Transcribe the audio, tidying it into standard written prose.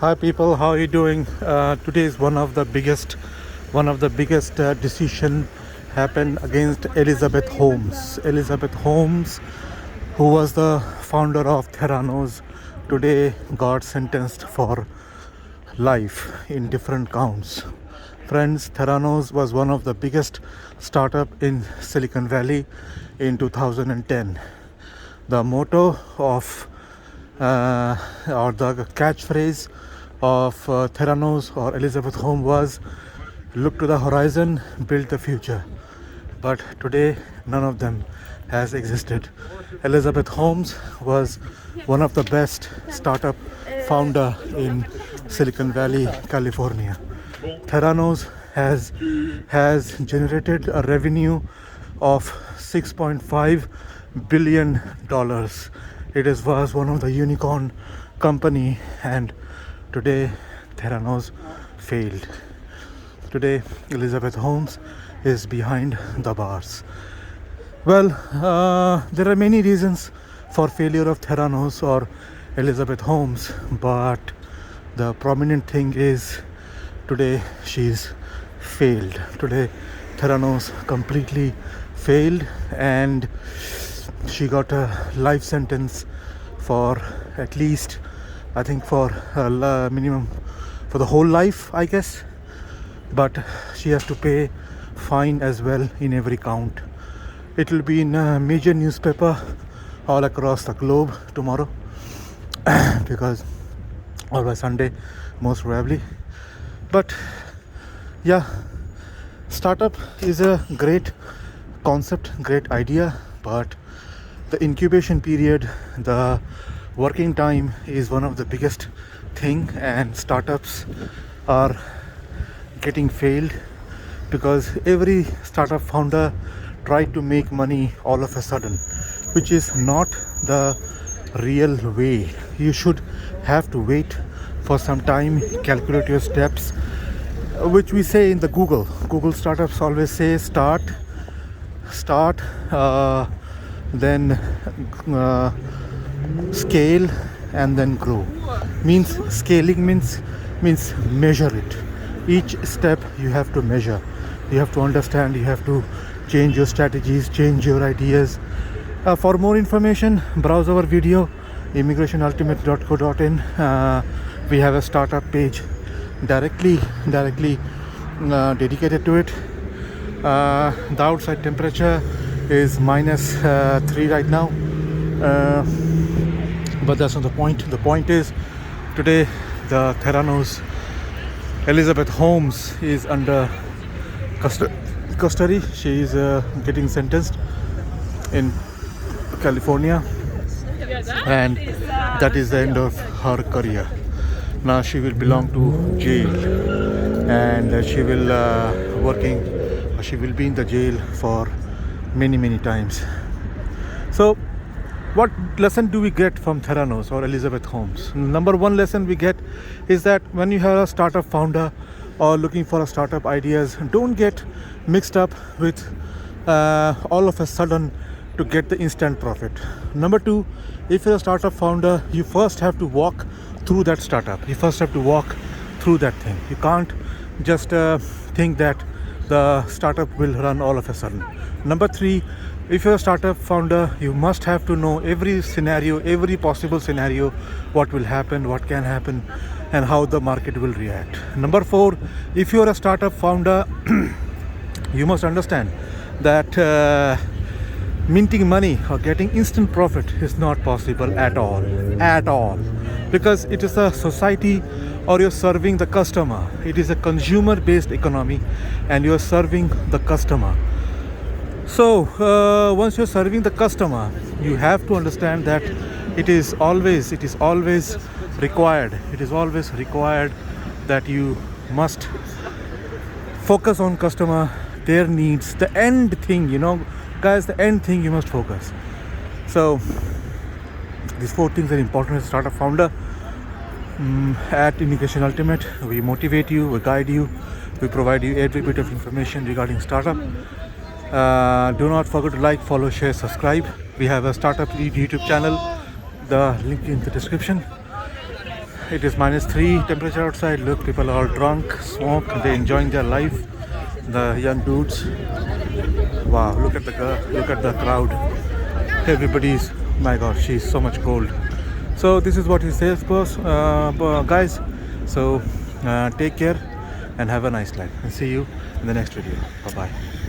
Hi people, how are you doing? Today is one of the biggest decision happened against Elisabeth Holmes. Elisabeth Holmes, who was the founder of Theranos, today got sentenced for life in different counts. Friends, Theranos was one of the biggest startup in Silicon Valley in 2010. The motto of or the catchphrase of Theranos or Elisabeth Holmes was look to the horizon, build the future. But today, none of them has existed. Elisabeth Holmes was one of the best startup founder in Silicon Valley, California. Theranos has generated a revenue of $6.5 billion. Was one of the unicorn company, and today Theranos failed. Today Elisabeth Holmes is behind the bars. Well, there are many reasons for failure of Theranos or Elisabeth Holmes, but the prominent thing is today she's failed. Today Theranos completely failed, and she got a life sentence for at least, I think, for minimum for the whole life, I guess. But she has to pay fine as well in every count. It will be in a major newspaper all across the globe tomorrow because or by Sunday most probably. But yeah, startup is a great concept, great idea, but the incubation period, the working time is one of the biggest thing, and startups are getting failed because every startup founder tried to make money all of a sudden, which is not the real way. You should have to wait for some time, calculate your steps, which we say in the Google startups always say start, then scale, and then grow. Means scaling means measure it. Each step you have to measure, you have to understand, you have to change your strategies, change your ideas. For more information, browse our video immigrationultimate.co.in. We have a startup page directly dedicated to it. The outside temperature is -3 right now, but that's not the point. The point is today the Theranos Elisabeth Holmes is under custody. She is getting sentenced in California, and that is the end of her career. Now she will belong to jail, and she will be in the jail for many times. So what lesson do we get from Theranos or Elisabeth Holmes? Number one lesson we get is that when you have a startup founder or looking for a startup ideas, don't get mixed up with all of a sudden to get the instant profit. Number two, if you're a startup founder, you first have to walk through that startup. You first have to walk through that thing. You can't just think that the startup will run all of a sudden. Number three, if you're a startup founder, you must have to know every scenario, every possible scenario, what will happen, what can happen, and how the market will react. Number four, if you're a startup founder, you must understand that minting money or getting instant profit is not possible at all, because it is a society, or you're serving the customer. It is a consumer based economy, and you're serving the customer. So once you're serving the customer, you have to understand that it is always required that you must focus on customer, their needs, the end thing, guys, the end thing you must focus. So these four things are important as a startup founder. At Immigration Ultimate, we motivate you, we guide you, we provide you every bit of information regarding startup. Do not forget to like, follow, share, subscribe. We have a startup YouTube channel, the link in the description. it is -3 temperature outside. Look, people are all drunk, smoke, they're enjoying their life. The young dudes. Wow, look at the girl, look at the crowd. Everybody's, my god, she's so much cold. So this is what he says, guys. So take care and have a nice life. And see you in the next video. Bye bye.